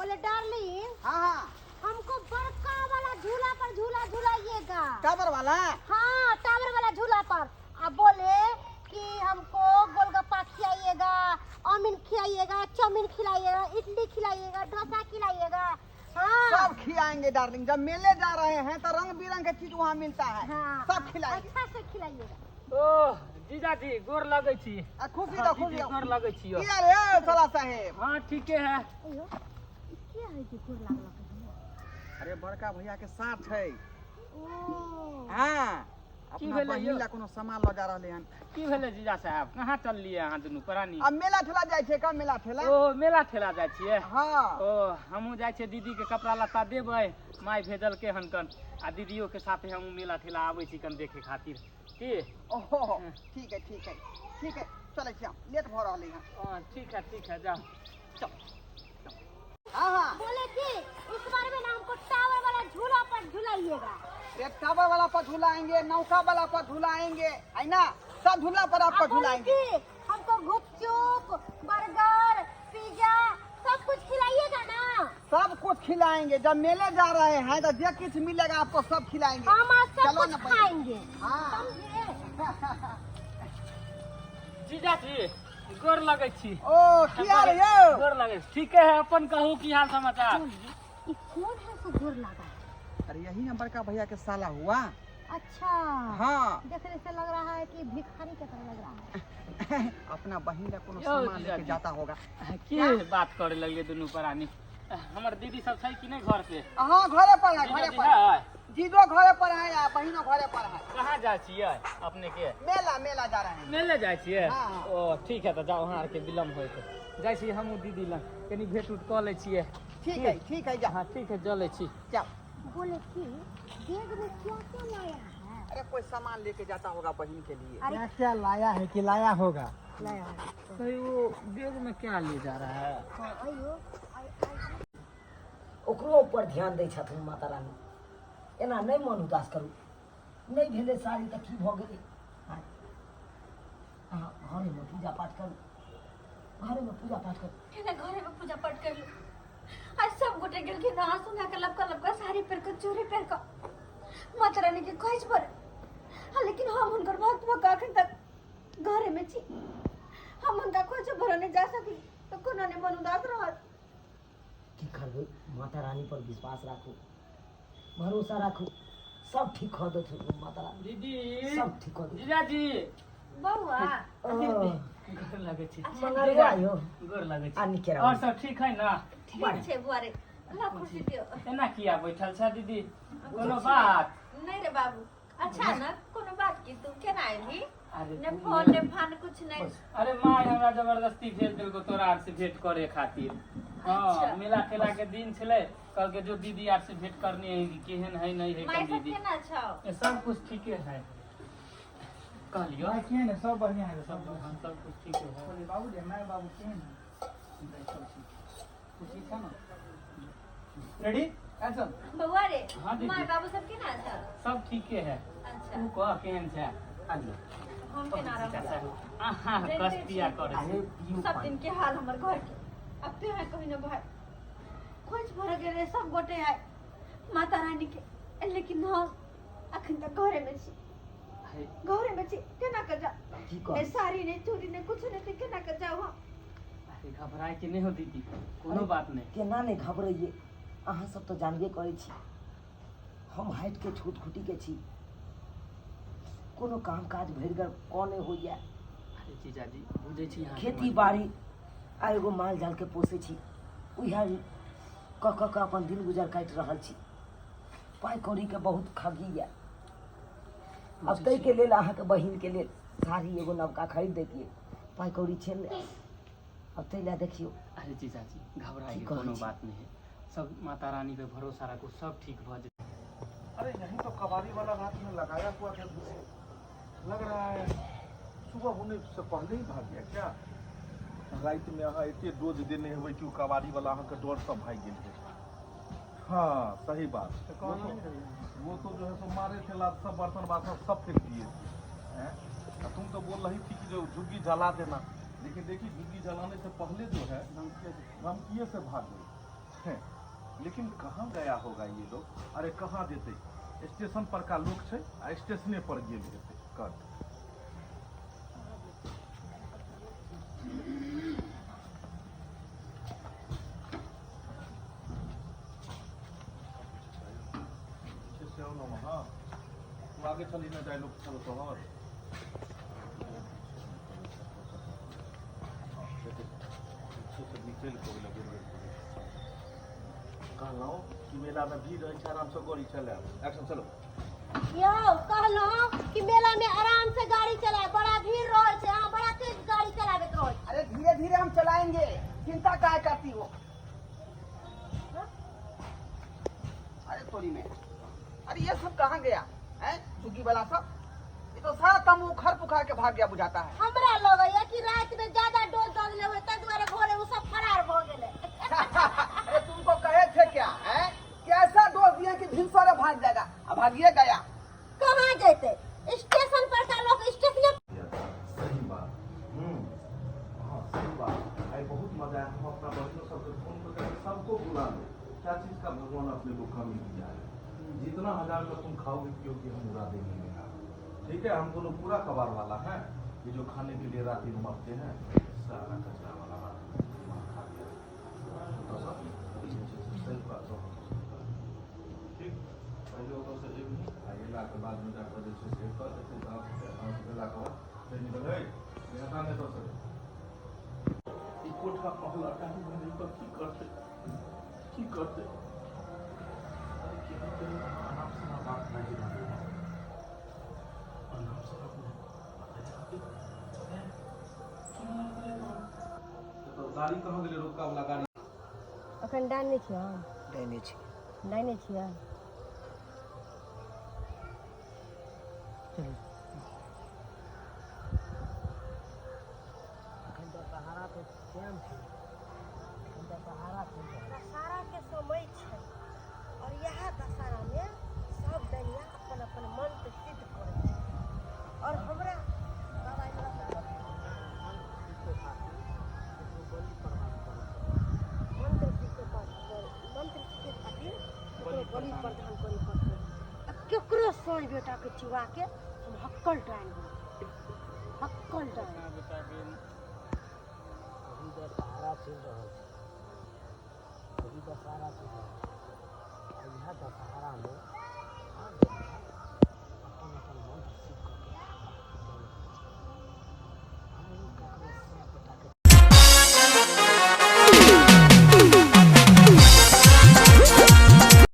बोले डार्लिंग हाँ हाँ हमको बड़का वाला झूला पर झूला झूलाइएगा। टावर वाला। हाँ टावर वाला झूला पर। अब बोले कि हमको गोलगप्पा खिलाइएगा, चाउमीन खिलाइएगा, चाउमीन खिलाइएगा, इडली खिलाइएगा, डोसा खिलाइएगा। हाँ सब खिलाएंगे डार्लिंग। जब मेले जा रहे हैं तो रंग बिरंग के चीज वहाँ मिलता है। हाँ सब खिलाएंगे। अच्छा से खिलाइएगा। ओह जीजाजी गोर लगै छी। खुशी हाँ, दो दीदी, खुशी गोर लगै छी। किया रे सला साहेब। हाँ ठीके है। अयो ई क्या है कि गोर लागल? अरे बड़का भैया के साथ है। ओ हाँ की अपना भेलै बहिन यौ? ला कोनो सामान ल जा रहले हन। की भेलै जीजा साहब, कहाँ चललियै अहाँ दुनू प्राणी? अब मेला ठेला जाय छे। का मेला ठेला? ओ मेला ठेला जाइ छियै। हाँ ओ हमहूँ जाइ छियै दीदी के कपड़ा लत्ता देबै, माय भेजलकै हन कन आ दीदियो के साथे हमहूँ मेला ठेला आबै छी कन देखे खातिर। की ओहो ठीक है ठीक है ठीक है चले छी हम। लेट भ रहले हन। हाँ ठीक है जाओ। हाँ हाँ बोले कि इस बार में ना हमको टावर वाला झूला पर झूलाइएगा। एक टावर वाला पर झूलाएंगे, नौका वाला पर झूलाएंगे, है ना? सब झूला पर आपको अब बोले झूलाएंगे। कि हमको गुपचुप, बर्गर, पिज्जा सब कुछ खिलाइएगा ना। सब कुछ खिलाएंगे। जब मेले जा रहे हैं तो जो कुछ मिलेगा आपको सब खिलाएंगे। हम आज सब चलो कुछ ना पहले। खाएंगे। हाँ समझे? जीजाजी गोर लगै छी। ओ किया रे यो? गोर लगै छी। ठीके है, अपन कहू की हाल समाचार? ये कौन है सो गोर लगा? अरे यही ना बड़का भैया के साला हुआ। अच्छा हाँ देखने से लग रहा है कि भिखारी की तरह लग रहा है। अपना बहिन का कोनो यो सामान जीजाजी। लेके जाता होगा। की बात करे लगे दुनू प्राणी? हमर दीदी सब छै कि नहीं घर पे? हाँ घरे पर है, घरे जीजाजी पर है। है? जीजो घरे पर है या बहिनो घरे पर है। कहाँ जाइ छियै अपने के? मेला मेला जा रहे हैं। मेले जाइ छियै? हाँ, हाँ। ओ ठीक है तो जाओ, अहाँ आरके विलम्ब होइत जाइ छी हमहूँ दीदी लग कनी भेंट उठ कऽ लै छियै। ठीक है जा। हाँ ठीक है चलै छी। जाओ। बोले कि बैग में क्या क्या लाया है? अरे कोई सामान लेके जाता होगा बहन के लिए। अरे क्या लाया है कि लाया होगा? लाया है। तो वो बैग में क्या ले जा रहा है? हाँ, आइयो ओकरो ऊपर ध्यान दै छथिन माता रानी। एना नहीं मन उदास करू। नहीं भेले सारी तऽ की भऽ गेलै? अहाँ घरे में पूजा पाठ करू। घरे में पूजा पाठ करू। केना घरे में पूजा पाठ कर लो। आज सब गोटे गेल के नहा सुना के लपका साड़ी पहन के चूड़ी पहन के माता रानी के खोज पर। हाँ लेकिन हम हुनकर भक्त भक्त अखन तक घरे में छी। हम उनका खोज पर नहीं जा सकी तो कोनो ने मन उदास रहत। की करबै? माता रानी पर विश्वास राखू, भरोसा राखू, सब ठीक हो देत माता रानी। दीदी सब ठीक हो देत। जीजाजी बउआ गोर लगै छी। मंगरुआ यो गोर लगै छी। आनी केरा और सब ठीक है ना? ठीक छे बुआ रे। ला खुशी दियो। एना किया बैठल छ दीदी? कोनो बात? नहीं रे बाबू अच्छा ना कोनो बात की तू केना आइली? अरे ने फोन ने फान कुछ नहीं। अरे माय हमरा जबरदस्ती भेज देलको तोरा आर से भेंट करे खातिर। हाँ अच्छा। मेला ठेला के दिन छले, कल के जो दीदी आर से भेंट करनी है कि केहन है नहीं है माय कन सब दीदी। केना छौ? ये सब कुछ ठीके है। कहलियो भाई केहन है? सब बढ़िया है। सब हाँ, सब कुछ ठीक है। बोले बाबू रे माय बाबू केहन है? खुशी था ना? Ready action. बउआ रे हाँ, दीदी। माय बाबू सब केना छौ? सब ठीके है। अच्छा तू कह केहन छै? आलियो हम केना रहब? आहा कस्तिया करे अरे छी। पियो सब पानी। दिन के हाल हमर घर के अब ते है कहीं न भाई खोज भर गेले सब गोटे है माता रानी के लेकिन हम अखन तक घरे में छी। अरे घरे में छी केना कर जा? की ने कर? साड़ी ने चूड़ी ने कुछ ने ते केना कर जाऊ हम? अरे घबराए के नहीं हो दीदी, कोनो बात नहीं। केना नहीं घबराइए। अहाँ सब तो जानबे करै छी हम हाइट के छोट खुटी के छी। कोनो काम काज भरिगर कौन होइया। अरे जीजाजी बुझे छी यहाँ खेती बाड़ी आ एगो माल जाल के पोसे छी। उहे क के अपन दिन गुजर काटि रहल छी। पाइ कौड़ी के बहुत खगी या। अब तै के लेल अहाँ के बहिन के लेल साड़ी एगो नवका खरीद देतिए। पाइ कौड़ी छे ले। अब तै ला देखियो। अरे जीजाजी घबराए के की कहै कोनो छी? बात नहीं है। सब माता रानी पे भरोसा रखो, सब ठीक भ जाए। अरे यहीं तो कबाड़ी वाला रात में लगाया हुआ था दूसरे। लग रहा है सुबह होने से पहले ही भाग गया क्या? रात में अहाँ एते डोज देने हुए कि कबाड़ी वाला अहाँ के डर सब भाग गए। हाँ सही बात। वो तो जो है सो मारे थे लाद सब बर्तन बासन सब फेंक दिए थे हैं? और तुम तो बोल रही थी कि जो झुग्गी जला देना, लेकिन देखिए झुग्गी जलाने से पहले जो है धमकिए से भाग गई। हैं, लेकिन कहाँ गया होगा ये लोग? अरे कहाँ देते? स्टेशन पर का लोग छै आ स्टेशने पर गेल हेतै कट। हाँ तू आगे चली ना जाए लोग चलो तोहर निकल को लगे कहलहुँ कि मेला में भीड़ रहे आराम से गाड़ी चलाए। एक्शन चलो। यो कहलहुँ कि मेला में आराम से गाड़ी चलाए, बड़ा भीड़ रहे छै, अहाँ बड़ा तेज गाड़ी चलाबैत रहे छी। अरे धीरे धीरे हम चलाएंगे, चिंता क्या करती हो? अरे थोड़ी में, अरे ये सब कहाँ गया है? चुकी वाला सब ये तो सारा कम उखड़ पुखार के भाग गया बुझाता है। हमरा लगैया कि रात में ज्यादा डोज दऽ देले होय, ताहि दुआरे भोरे उ सब फरार भ गेलै। अरे तुमको कहे थे क्या है? कैसा दोष दिया कि भिनसरे भाग जाएगा, अब भागिए गया। कहाँ जैते? स्टेशन पर का लोग स्टेशन सही बात। हाँ सही बात। आई बहुत मजा आया। हम अपना बच्चों सबको फोन करके सबको बुला लो। क्या चीज का भगवान अपने को कमी दिया है? जितना हजार का तुम खाओगे पियोगे हम उड़ा देंगे मेरा। ठीक है, हम दोनों पूरा कबाड़ वाला है। ये जो खाने के लिए रात दिन मरते हैं सारा कचरा वाला रात में खा लिया। तो सब सही बात हो। ठीक, पहले वो से एक नहीं आगे ला के बाद में जाकर जैसे सेव कर देते गाँव से ला कर फिर निकल गए यहाँ नहीं तो सर ये कोठा महल अटारी बने पर की करते अरे क्या करें? आराम से ना बात नहीं मानेगा, आराम से तो गाड़ी कहाँ गेलै? रोका वाला गाड़ी अखन डालने छियै हम, देने छी। डालने छियै। अखन तो सहारा पे टाइम छै, अखन तो सहारा छै। दशहरा के समय छै और यह दशहरा में सब दनिया अपन अपन मंत्र सिद्ध करे छै और हमरा बाबा मंत्र खातिर बलि प्रदान करे पड़तै। केकरो सोई बेटा के चिवा के हम हक्कल डाल देबै, हक्कल डाल। अभी तो सहारा चल रहल छै।